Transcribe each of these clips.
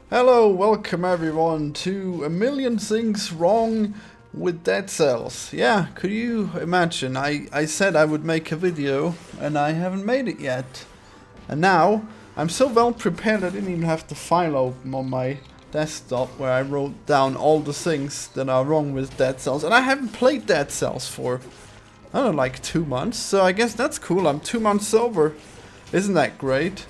Hello, welcome everyone to A Million Things Wrong with Dead Cells. Yeah, could you imagine? I said I would make a video and I haven't made it yet. And now, I'm so well prepared I didn't even have the file open on my desktop where I wrote down all the things that are wrong with Dead Cells. And I haven't played Dead Cells for, I don't know, like 2 months. So I guess that's cool, I'm 2 months sober. Isn't that great?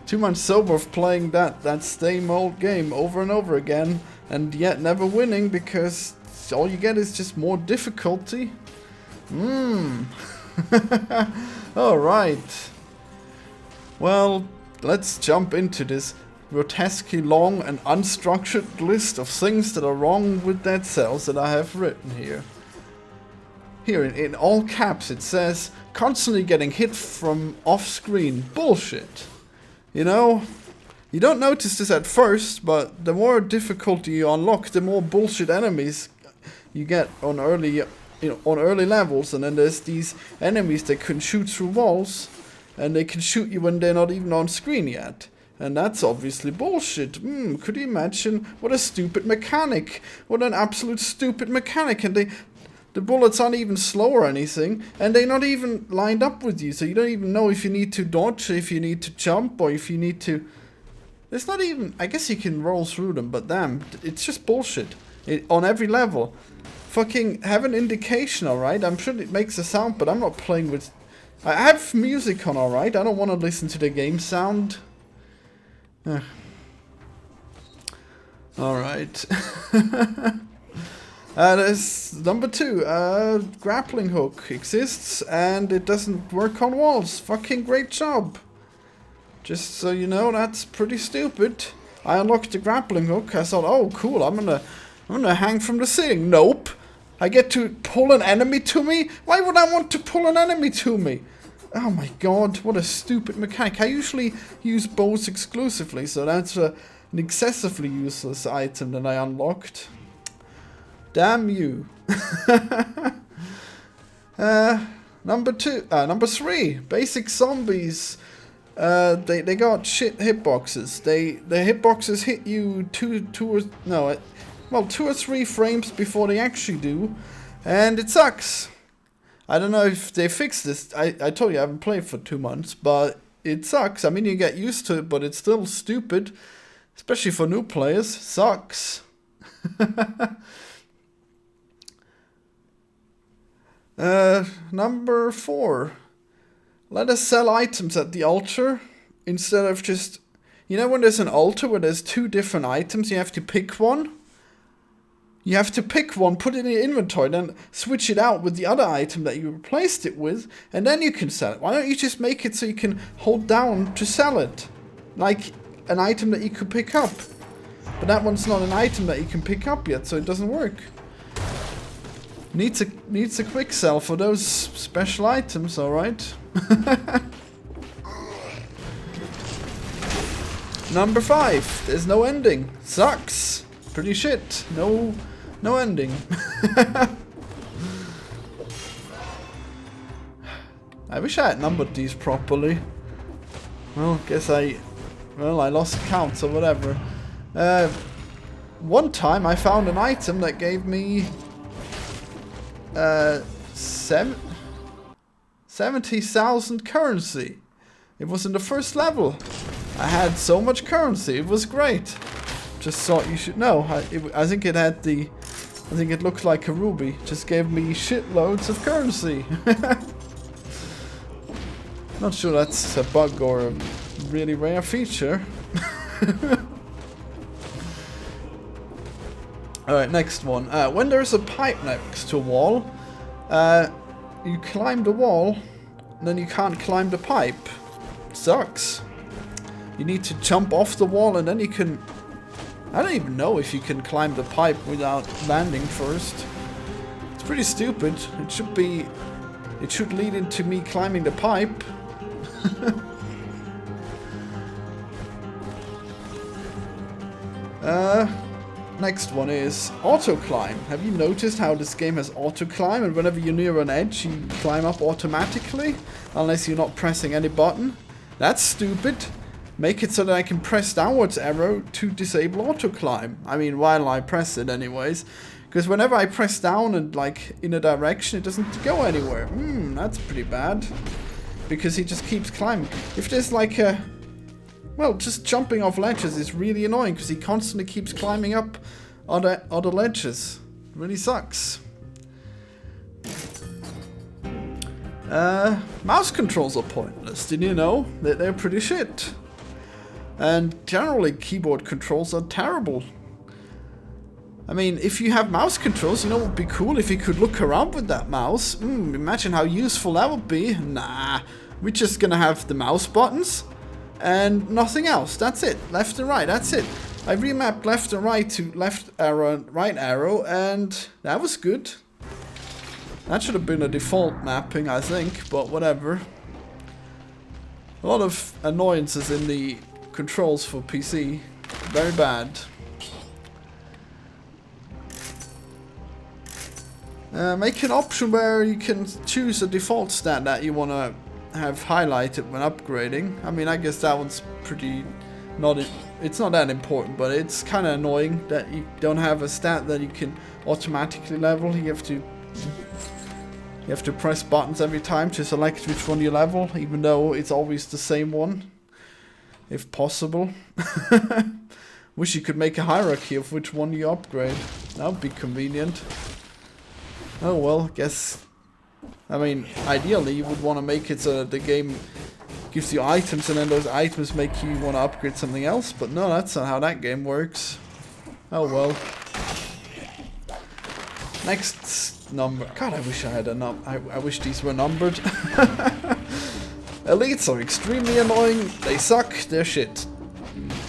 2 months sober of playing that same old game over and over again, and yet never winning because all you get is just more difficulty. Alright. Well, let's jump into this grotesquely long and unstructured list of things that are wrong with Dead Cells that I have written here. Here, in all caps, it says, constantly getting hit from off-screen. Bullshit. You know, you don't notice this at first, but the more difficulty you unlock, the more bullshit enemies you get on early levels. And then there's these enemies that can shoot through walls, and they can shoot you when they're not even on screen yet. And that's obviously bullshit. Could you imagine? What a stupid mechanic. What an absolute stupid mechanic. And the bullets aren't even slow or anything, and they're not even lined up with you, so you don't even know if you need to dodge, if you need to jump, or if you need to... It's not even... I guess you can roll through them, but damn, it's just bullshit. On every level. Fucking have an indication, alright? I'm sure it makes a sound, but I'm not playing with... I have music on, alright? I don't want to listen to the game sound. Alright. There's number 2, grappling hook exists and it doesn't work on walls. Fucking great job. Just so you know, that's pretty stupid. I unlocked the grappling hook. I thought, oh cool, I'm gonna hang from the ceiling. Nope. I get to pull an enemy to me? Why would I want to pull an enemy to me? Oh my god, what a stupid mechanic. I usually use bows exclusively, so that's an excessively useless item that I unlocked. Damn you. Number 3, basic zombies. They got shit hitboxes. The hitboxes hit you 2 or 3 frames before they actually do, and it sucks. I don't know if they fixed this. I told you I haven't played for 2 months, but it sucks. I mean, you get used to it, but it's still stupid, especially for new players. Sucks. Number 4. Let us sell items at the altar instead of just... You know when there's an altar where there's 2 different items, you have to pick one? You have to pick one, put it in your inventory, then switch it out with the other item that you replaced it with, and then you can sell it. Why don't you just make it so you can hold down to sell it? Like an item that you could pick up. But that one's not an item that you can pick up yet, so it doesn't work. Needs a quick sell for those special items, alright? Number 5, there's no ending. Sucks. Pretty shit. No ending. I wish I had numbered these properly. Well, guess I lost count or whatever. One time I found an item that gave me 70,000 currency. It was in the first level. I had so much currency. It was great. Just thought you should know. I think it had the... I think it looked like a ruby. Just gave me shitloads of currency. Not sure that's a bug or a really rare feature. Alright, next one. When there's a pipe next to a wall, you climb the wall, and then you can't climb the pipe. Sucks. You need to jump off the wall, and then you can... I don't even know if you can climb the pipe without landing first. It's pretty stupid. It should lead into me climbing the pipe. Next one is auto climb. Have you noticed how this game has auto climb, and whenever you're near an edge you climb up automatically unless you're not pressing any button? That's stupid. make it so that I can press downwards arrow to disable auto climb. I mean, while I press it anyways. Because whenever I press down and like in a direction, it doesn't go anywhere. That's pretty bad. Because he just keeps climbing. If there's like a... Well, just jumping off ledges is really annoying because he constantly keeps climbing up other ledges. It really sucks. Mouse controls are pointless, did you know? They're pretty shit. And generally keyboard controls are terrible. I mean, if you have mouse controls, you know what would be cool if you could look around with that mouse. Imagine how useful that would be. Nah, we're just gonna have the mouse buttons and nothing else. That's it. Left and right, that's it. I remapped left and right to left arrow and right arrow, and that was good. That should have been a default mapping, I think, but whatever. A lot of annoyances in the controls for PC. Very bad. Make an option where you can choose a default stat that you want to have highlighted when upgrading. I mean, I guess that one's pretty it's not that important, but it's kind of annoying that you don't have a stat that you can automatically level. You have to press buttons every time to select which one you level, even though it's always the same one, if possible. Wish you could make a hierarchy of which one you upgrade. That would be convenient. Oh well, guess... I mean, ideally you would want to make it so that the game gives you items and then those items make you want to upgrade something else, but no, that's not how that game works. Oh well. Next number... God, I wish I had a I wish these were numbered. Elites are extremely annoying, they suck, they're shit.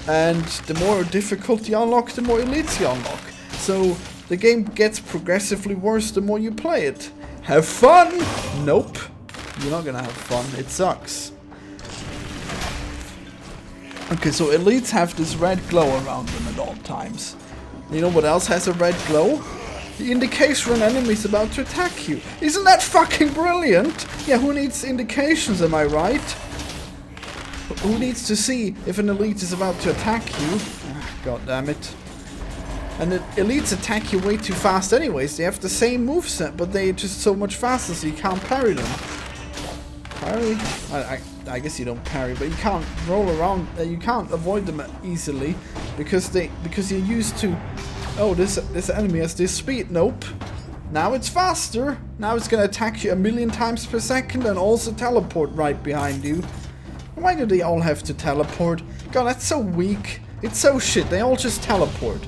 And the more difficulty you unlock, the more elites you unlock. So... the game gets progressively worse the more you play it. Have fun? Nope. You're not gonna have fun. It sucks. Okay, so elites have this red glow around them at all times. You know what else has a red glow? The indication an enemy is about to attack you. Isn't that fucking brilliant? Yeah, who needs indications, am I right? Who needs to see if an elite is about to attack you? God damn it. And the elites attack you way too fast anyways. They have the same moveset, but they're just so much faster, so you can't parry them. Parry? I guess you don't parry, but you can't roll around. You can't avoid them easily because you're used to. Oh, this enemy has this speed. Nope. Now it's faster. Now it's gonna attack you 1,000,000 times per second and also teleport right behind you. Why do they all have to teleport? God, that's so weak. It's so shit. They all just teleport.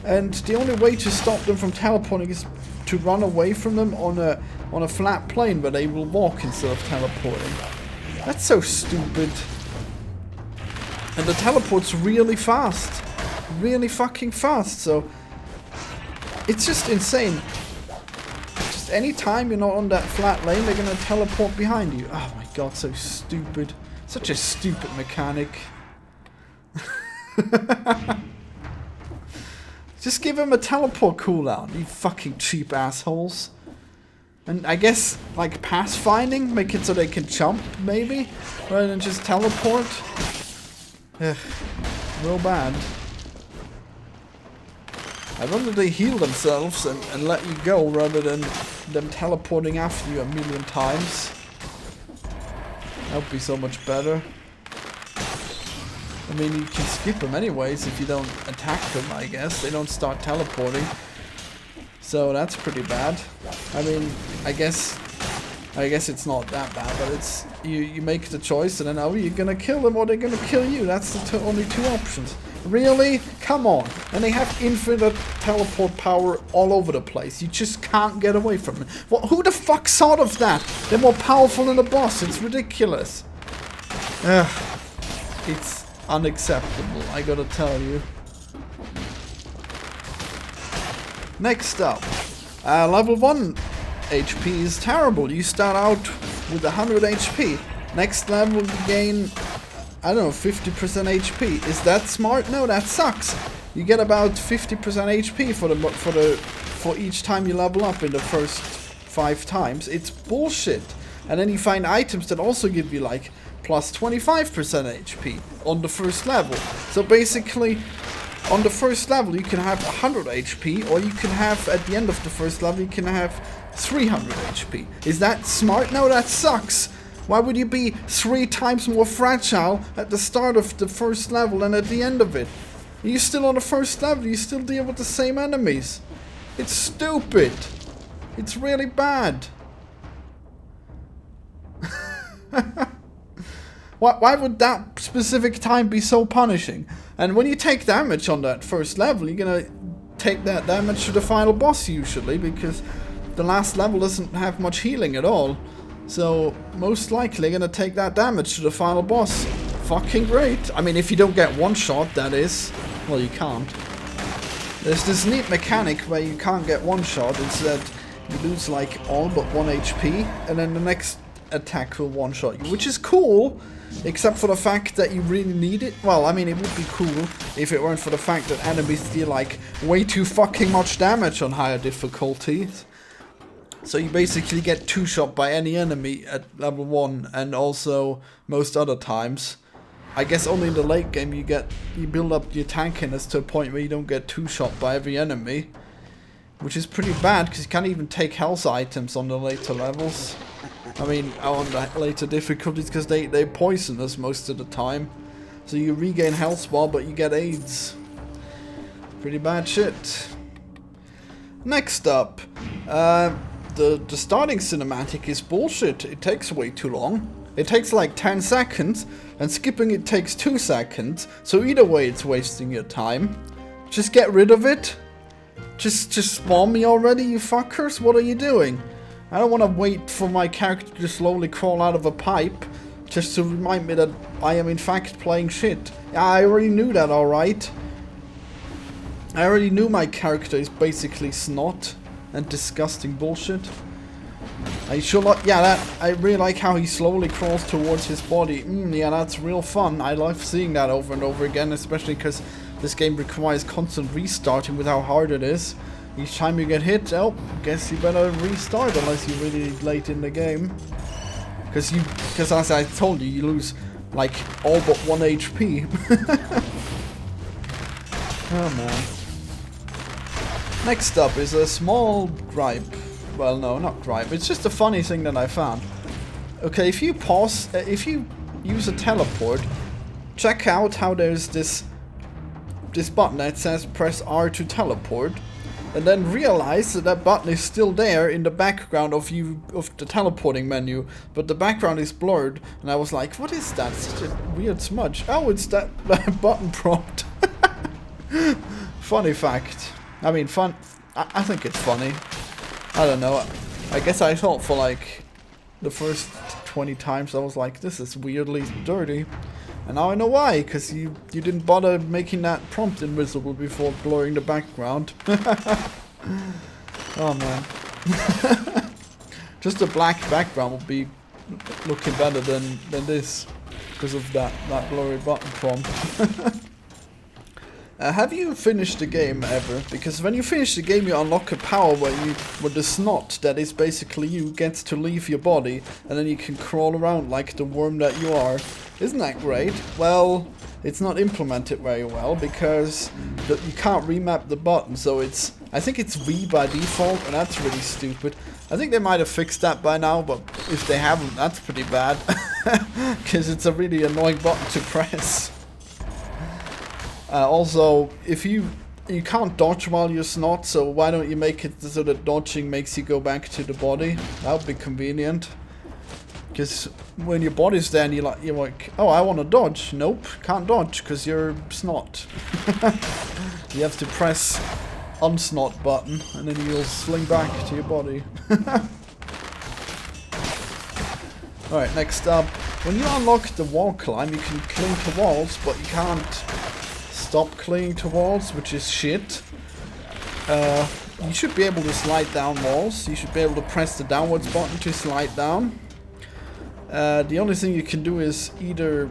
And the only way to stop them from teleporting is to run away from them on a flat plane where they will walk instead of teleporting. That's so stupid. And the teleport's really fast. Really fucking fast, so... it's just insane. Just any time you're not on that flat lane, they're gonna teleport behind you. Oh my god, so stupid. Such a stupid mechanic. Just give him a teleport cooldown, you fucking cheap assholes. And I guess, like, pathfinding, make it so they can jump, maybe? Rather than just teleport. Ugh, real bad. I'd rather they heal themselves and let you go, rather than them teleporting after you 1,000,000 times. That would be so much better. I mean, you can skip them anyways if you don't attack them, I guess. They don't start teleporting. So that's pretty bad. I mean, I guess it's not that bad, but it's... You make the choice and then are you gonna kill them or they're gonna kill you? That's the only two options. Really? Come on. And they have infinite teleport power all over the place. You just can't get away from it. Well, who the fuck thought of that? They're more powerful than the boss. It's ridiculous. It's... unacceptable, I gotta tell you. Next up, level 1 HP is terrible. You start out with 100 HP. Next level you gain, I don't know, 50% HP. Is that smart? No, that sucks. You get about 50% HP for each time you level up in the first 5 times. It's bullshit. And then you find items that also give you like plus 25% HP on the first level. So basically, on the first level you can have 100 HP, or you can have, at the end of the first level, you can have 300 HP. Is that smart? No, that sucks. Why would you be 3 times more fragile at the start of the first level than at the end of it? You're still on the first level, you still deal with the same enemies. It's stupid. It's really bad. Why would that specific time be so punishing? And when you take damage on that first level, you're gonna take that damage to the final boss usually, because the last level doesn't have much healing at all. So most likely you're gonna take that damage to the final boss. Fucking great. I mean, if you don't get one shot, that is. Well, you can't. There's this neat mechanic where you can't get one shot. It's that you lose like all but 1 HP, and then the next attack will one shot you, which is cool, except for the fact that you really need it. Well, I mean, it would be cool if it weren't for the fact that enemies deal like way too fucking much damage on higher difficulties. So you basically get 2-shot by any enemy at level 1, and also most other times. I guess only in the late game you build up your tankiness to a point where you don't get 2-shot by every enemy, which is pretty bad because you can't even take health items on the later levels. I mean, on the later difficulties, because they poison us most of the time. So you regain health bar, but you get AIDS. Pretty bad shit. Next up, the starting cinematic is bullshit. It takes way too long. It takes like 10 seconds, and skipping it takes 2 seconds. So either way, it's wasting your time. Just get rid of it. Just spawn me already, you fuckers. What are you doing? I don't want to wait for my character to slowly crawl out of a pipe just to remind me that I am in fact playing shit. Yeah, I already knew that, alright. I already knew my character is basically snot and disgusting bullshit. I sure like, yeah, I really like how he slowly crawls towards his body. Yeah, that's real fun. I love seeing that over and over again, especially because this game requires constant restarting with how hard it is. Each time you get hit, oh, guess you better restart unless you're really late in the game. Because as I told you, you lose like all but 1 HP. Oh man. Next up is a small gripe. Well, no, not gripe. It's just a funny thing that I found. Okay, if you pause, if you use a teleport, check out how there's this button that says press R to teleport, and then realize that that button is still there in the background of the teleporting menu, but the background is blurred. And I was like, what is that? Such a weird smudge. Oh, it's that button prompt. Funny fact. I mean, fun. I think it's funny. I don't know. I guess I thought for like the first 20 times I was like, this is weirdly dirty. And now I know why, because you didn't bother making that prompt invisible before blurring the background. Oh man. Just a black background would be looking better than this, because of that blurry button prompt. Have you finished the game ever? Because when you finish the game, you unlock a power where the snot, that is basically you, gets to leave your body, and then you can crawl around like the worm that you are. Isn't that great? Well, it's not implemented very well because you can't remap the button, so I think it's V by default, and that's really stupid. I think they might have fixed that by now, but if they haven't, that's pretty bad. Because it's a really annoying button to press. Also, if you can't dodge while you're snot, so why don't you make it so that dodging makes you go back to the body? That would be convenient. Because when your body's there and you're like, oh, I want to dodge. Nope, can't dodge because you're snot. You have to press unsnot button and then you'll sling back to your body. Alright, next up. When you unlock the wall climb, you can cling to walls, but you can't stop clinging to walls, which is shit. You should be able to slide down walls. You should be able to press the downwards button to slide down. The only thing you can do is either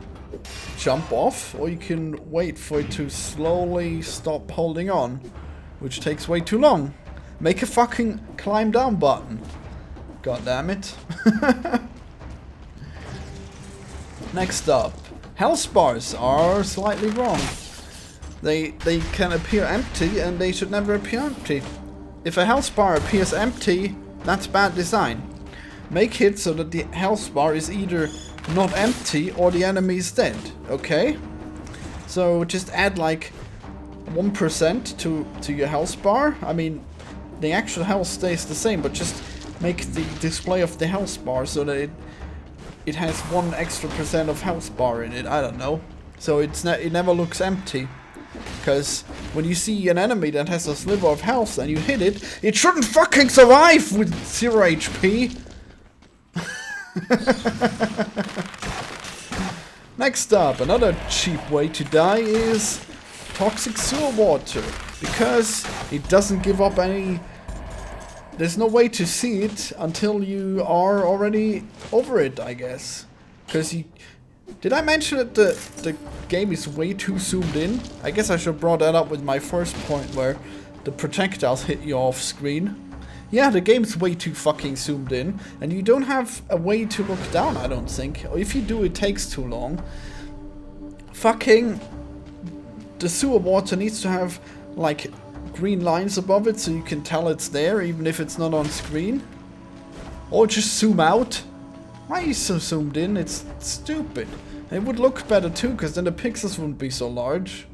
jump off, or you can wait for it to slowly stop holding on, which takes way too long. Make a fucking climb down button. God damn it. Next up, health bars are slightly wrong. They can appear empty and they should never appear empty. If a health bar appears empty, that's bad design. Make it so that the health bar is either not empty or the enemy is dead, okay? So just add like 1% to your health bar. I mean, the actual health stays the same, but just make the display of the health bar so that it has 1 extra % of health bar in it. I don't know. So it never looks empty. Because when you see an enemy that has a sliver of health and you hit it, it shouldn't fucking survive with 0 HP. Next up, another cheap way to die is toxic sewer water. Because it doesn't give up any... There's no way to see it until you are already over it, I guess. Because you... Did I mention that the game is way too zoomed in? I guess I should have brought that up with my first point where the projectiles hit you off screen. Yeah, the game's way too fucking zoomed in, and you don't have a way to look down, I don't think. Or if you do, it takes too long. Fucking... The sewer water needs to have, like, green lines above it so you can tell it's there, even if it's not on screen. Or just zoom out. Why are you so zoomed in? It's stupid. It would look better too, because then the pixels wouldn't be so large.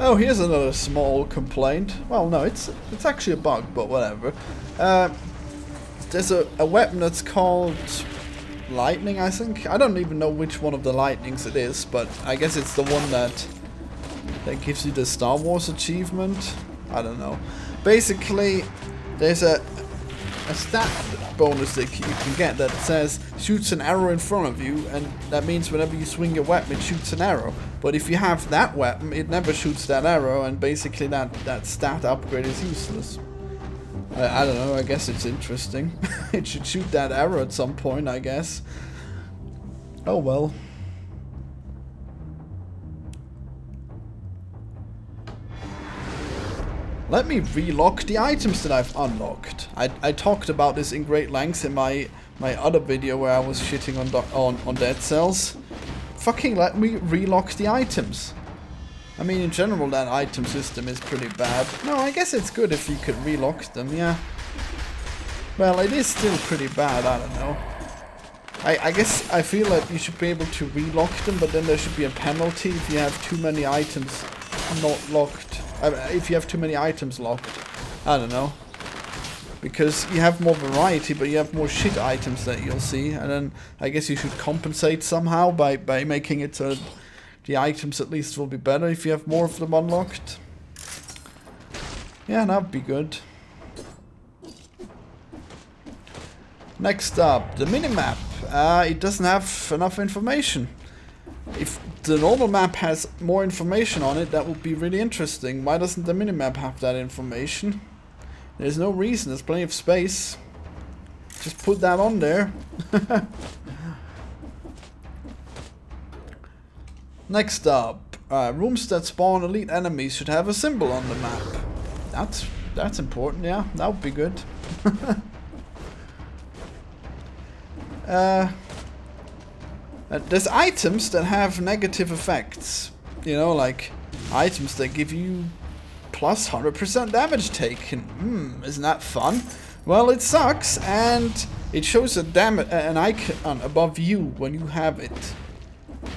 Oh, here's another small complaint. Well, no, it's actually a bug, but whatever. There's a weapon that's called lightning, I think. I don't even know which one of the lightnings it is, but I guess it's the one that gives you the Star Wars achievement. I don't know. Basically, there's a stat bonus that you can get that says shoots an arrow in front of you, and that means whenever you swing your weapon it shoots an arrow. But if you have that weapon, it never shoots that arrow, and basically that stat upgrade is useless. I don't know, I guess it's interesting. It should shoot that arrow at some point, I guess. Oh well. Let me relock the items that I've unlocked. I talked about this in great length in my other video where I was shitting on Dead Cells. Fucking let me relock the items. I mean, in general, that item system is pretty bad. No, I guess it's good if you could relock them, yeah. Well, it is still pretty bad, I don't know. I guess I feel like you should be able to relock them, but then there should be a penalty if you have too many items not locked. If you have too many items locked. I don't know. Because you have more variety, but you have more shit items that you'll see. And then I guess you should compensate somehow by making it so the items at least will be better if you have more of them unlocked. Yeah, that'd be good. Next up, the minimap. It doesn't have enough information. If the normal map has more information on it, that would be really interesting. Why doesn't the minimap have that information? There's no reason, there's plenty of space. Just put that on there. Next up, rooms that spawn elite enemies should have a symbol on the map. That's important, yeah, that would be good. There's items that have negative effects. You know, like items that give you plus 100% damage taken. Isn't that fun? Well, it sucks, and it shows an icon above you when you have it.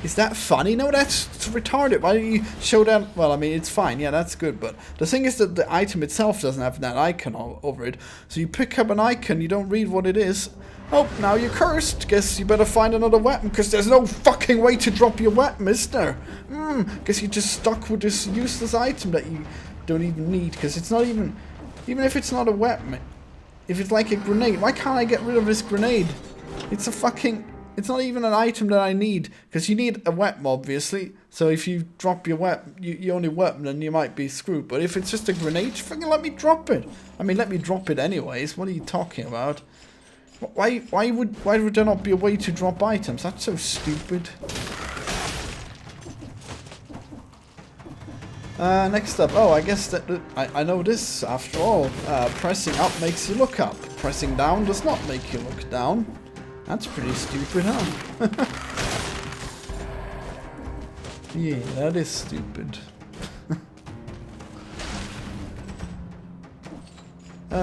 Is that funny? No, that's retarded. Why don't you show that? Well, I mean, it's fine. Yeah, that's good. But the thing is that the item itself doesn't have that icon over it. So you pick up an icon, you don't read what it is. Oh, now you're cursed. Guess you better find another weapon, because there's no fucking way to drop your weapon, is there? Guess you're just stuck with this useless item that you don't even need, because it's not even if it's not a weapon, if it's like a grenade, why can't I get rid of this grenade? It's not even an item that I need, because you need a weapon, obviously. So if you drop your weapon, your only weapon, then you might be screwed. But if it's just a grenade, fucking let me drop it. I mean, let me drop it anyways. What are you talking about? Why would there not be a way to drop items? That's so stupid. Next up, oh, I guess that I know this after all. Pressing up makes you look up. Pressing down does not make you look down. That's pretty stupid, huh? Yeah, that is stupid.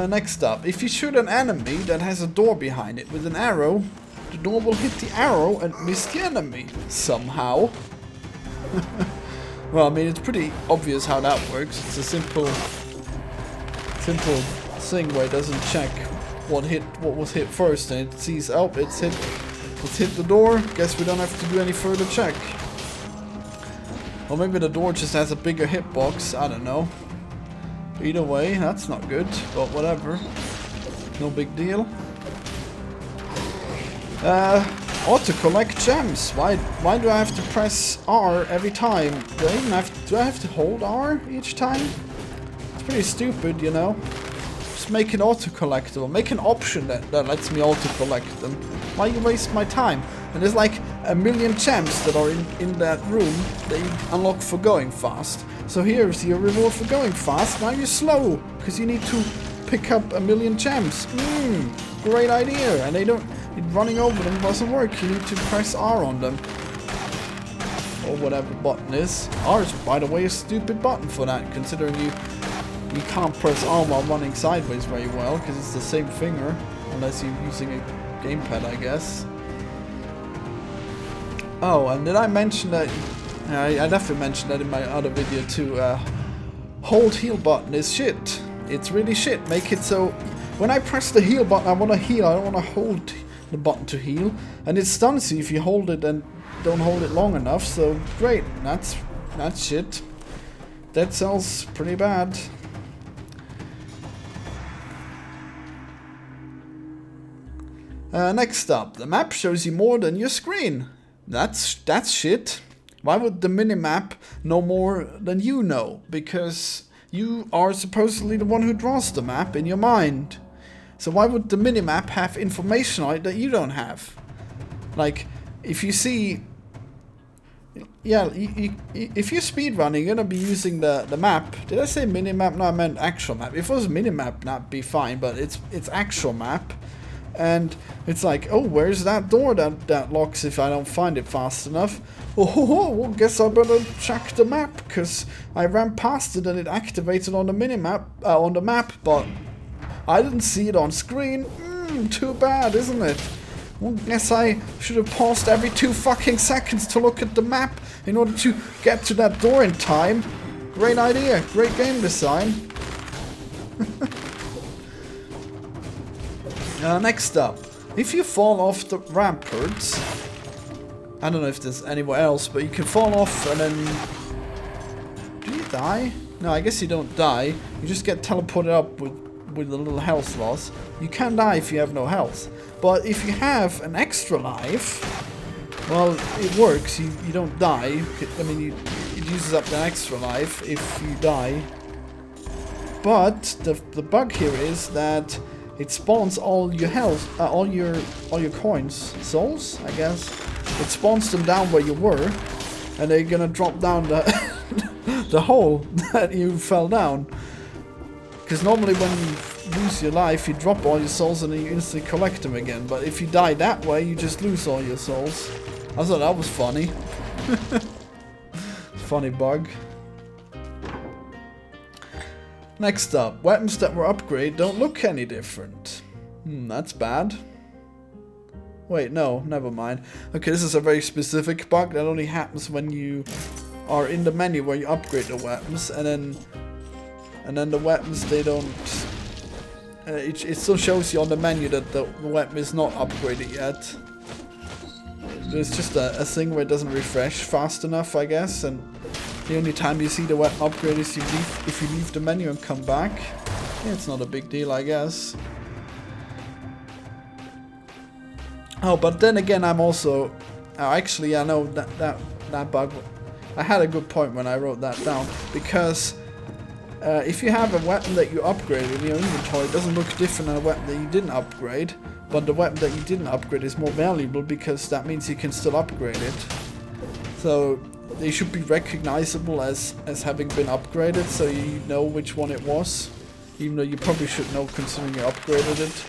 Next up, if you shoot an enemy that has a door behind it with an arrow, the door will hit the arrow and miss the enemy. Somehow. Well, I mean, it's pretty obvious how that works. It's a simple thing where it doesn't check what was hit first, and it sees, oh, it's hit the door. Guess we don't have to do any further check. Or maybe the door just has a bigger hitbox. I don't know. Either way, that's not good, but whatever. No big deal. Auto-collect gems. Why do I have to press R every time? Do I have to hold R each time? It's pretty stupid, you know. Just make it auto-collectible. Make an option that lets me auto-collect them. Why you waste my time? And there's like a million gems that are in that room that you unlock for going fast. So here's your reward for going fast. Now you're slow, because you need to pick up a million gems. Great idea. And running over them doesn't work. You need to press R on them. Or whatever button is. R is, by the way, a stupid button for that, considering you can't press R while running sideways very well, because it's the same finger, unless you're using a gamepad, I guess. Oh, and did I mention that? I definitely mentioned that in my other video too. Hold heal button is shit. It's really shit. Make it so when I press the heal button, I want to heal. I don't want to hold the button to heal, and it stuns you if you hold it and don't hold it long enough. So great. That's shit. Dead Cell's pretty bad. Next up, the map shows you more than your screen. That's shit. Why would the minimap know more than you know? Because you are supposedly the one who draws the map in your mind. So why would the minimap have information on it that you don't have? Like, if you see... Yeah, if you're speedrunning, you're gonna be using the map. Did I say minimap? No, I meant actual map. If it was minimap, that'd be fine, but it's actual map. And it's like, oh, where's that door that locks if I don't find it fast enough? Oh, well, guess I better check the map, because I ran past it and it activated on the minimap, on the map, but I didn't see it on screen. Too bad, isn't it? Well, guess I should have paused every 2 fucking seconds to look at the map in order to get to that door in time. Great idea, great game design. Next up, if you fall off the ramparts, I don't know if there's anywhere else, but you can fall off and then... Do you die? No, I guess you don't die. You just get teleported up with a little health loss. You can die if you have no health. But if you have an extra life, well, it works. You don't die. I mean, it uses up the extra life if you die. But the bug here is that it spawns all your health, all your coins, souls, I guess. It spawns them down where you were, and they're gonna drop down the hole that you fell down. Because normally when you lose your life, you drop all your souls and then you instantly collect them again. But if you die that way, you just lose all your souls. I thought that was funny. Funny bug. Next up, weapons that were upgraded don't look any different. That's bad. Wait, no, never mind. Okay, this is a very specific bug that only happens when you are in the menu where you upgrade the weapons, and then the weapons, they don't... it still shows you on the menu that the weapon is not upgraded yet. There's just a thing where it doesn't refresh fast enough, I guess, and the only time you see the weapon upgrade is if you leave the menu and come back. Yeah, it's not a big deal, I guess. Oh, but then again, I'm also... actually, I know that bug... I had a good point when I wrote that down, because if you have a weapon that you upgraded in your inventory, it doesn't look different than a weapon that you didn't upgrade, but the weapon that you didn't upgrade is more valuable because that means you can still upgrade it. So they should be recognizable as having been upgraded, so you know which one it was, even though you probably should know considering you upgraded it.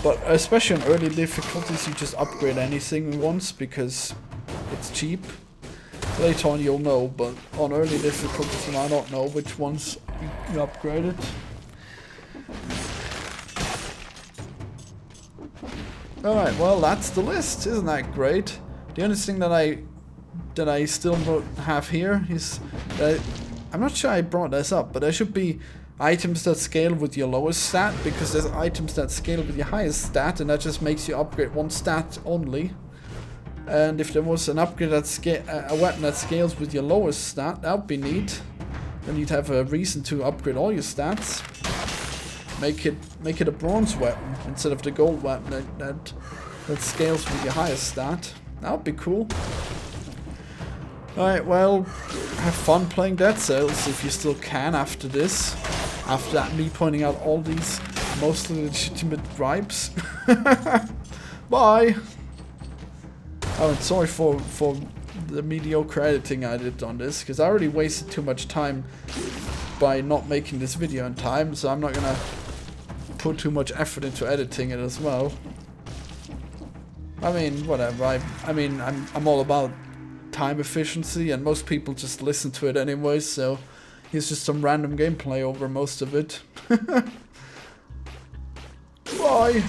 But especially on early difficulties, you just upgrade anything once because it's cheap. Later on you'll know, but on early difficulties you might not know which ones you upgraded. Alright, well that's the list, isn't that great? The only thing that I still have here is that I'm not sure I brought this up, but there should be items that scale with your lowest stat, because there's items that scale with your highest stat, and that just makes you upgrade one stat only. And if there was an upgrade that a weapon that scales with your lowest stat, that would be neat. Then you'd have a reason to upgrade all your stats. Make it a bronze weapon instead of the gold weapon that scales with your highest stat. That would be cool. Alright, well, have fun playing Dead Cells if you still can after this. After that, me pointing out all these mostly legitimate gripes. Bye! Oh, and sorry for the mediocre editing I did on this, because I already wasted too much time by not making this video in time, so I'm not gonna put too much effort into editing it as well. I mean, whatever. I mean, I'm all about time efficiency, and most people just listen to it anyway, so here's just some random gameplay over most of it. Bye!